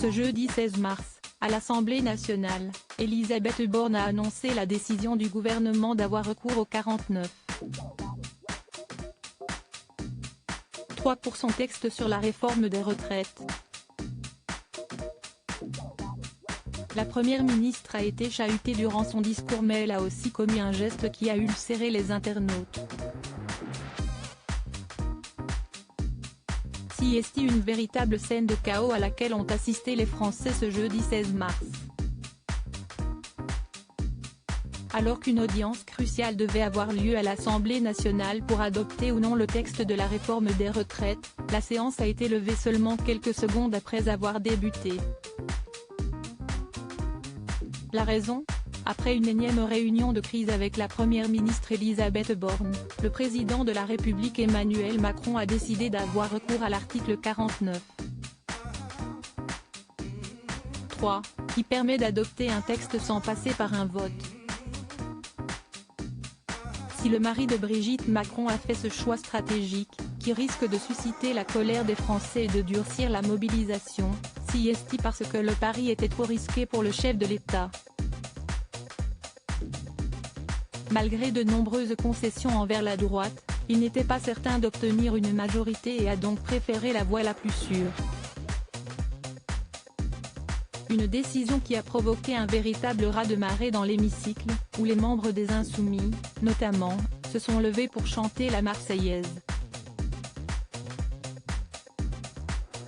Ce jeudi 16 mars, à l'Assemblée nationale, Elisabeth Borne a annoncé la décision du gouvernement d'avoir recours au 49.3 pour son texte sur la réforme des retraites. La première ministre a été chahutée durant son discours, mais elle a aussi commis un geste qui a ulcéré les internautes. Est une véritable scène de chaos à laquelle ont assisté les Français ce jeudi 16 mars. Alors qu'une audience cruciale devait avoir lieu à l'Assemblée nationale pour adopter ou non le texte de la réforme des retraites, la séance a été levée seulement quelques secondes après avoir débuté. La raison ? Après une énième réunion de crise avec la première ministre Elisabeth Borne, le président de la République Emmanuel Macron a décidé d'avoir recours à l'article 49.3, qui permet d'adopter un texte sans passer par un vote. Si le mari de Brigitte Macron a fait ce choix stratégique, qui risque de susciter la colère des Français et de durcir la mobilisation, c'est parce que le pari était trop risqué pour le chef de l'État. Malgré de nombreuses concessions envers la droite, il n'était pas certain d'obtenir une majorité et a donc préféré la voie la plus sûre. Une décision qui a provoqué un véritable raz-de-marée dans l'hémicycle, où les membres des Insoumis, notamment, se sont levés pour chanter la Marseillaise.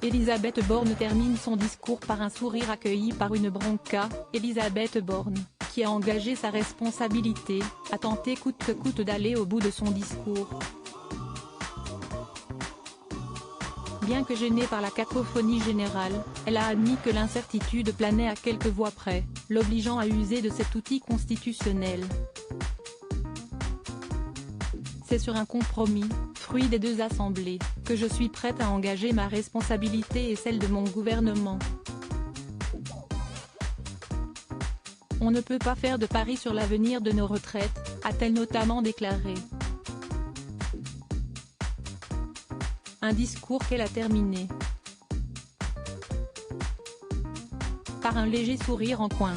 Elisabeth Borne termine son discours par un sourire accueilli par une bronca. Elisabeth Borne, qui a engagé sa responsabilité, a tenté coûte que coûte d'aller au bout de son discours. Bien que gênée par la cacophonie générale, elle a admis que l'incertitude planait à quelques voix près, l'obligeant à user de cet outil constitutionnel. C'est sur un compromis, fruit des deux assemblées, que je suis prête à engager ma responsabilité et celle de mon gouvernement. On ne peut pas faire de pari sur l'avenir de nos retraites, a-t-elle notamment déclaré. Un discours qu'elle a terminé par un léger sourire en coin.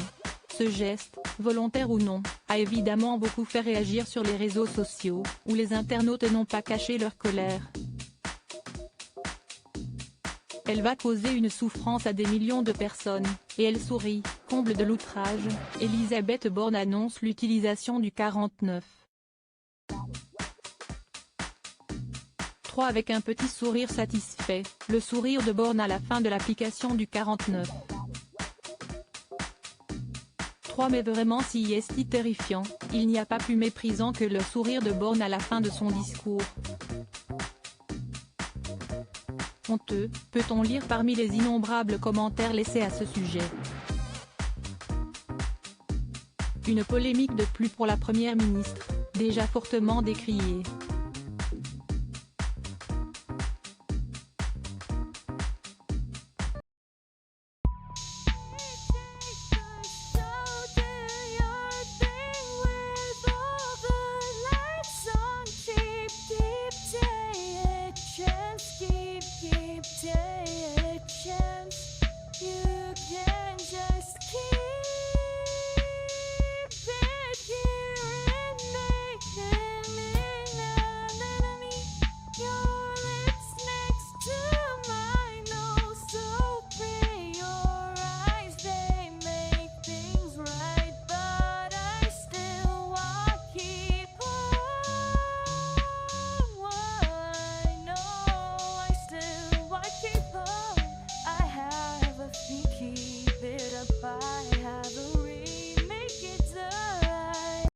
Ce geste, volontaire ou non, a évidemment beaucoup fait réagir sur les réseaux sociaux, où les internautes n'ont pas caché leur colère. Elle va causer une souffrance à des millions de personnes, et elle sourit, comble de l'outrage. Elisabeth Borne annonce l'utilisation du 49.3 avec un petit sourire satisfait, le sourire de Borne à la fin de l'application du 49.3 mais vraiment si terrifiant, il n'y a pas plus méprisant que le sourire de Borne à la fin de son discours. Honteux, peut-on lire parmi les innombrables commentaires laissés à ce sujet. Une polémique de plus pour la première ministre, déjà fortement décriée.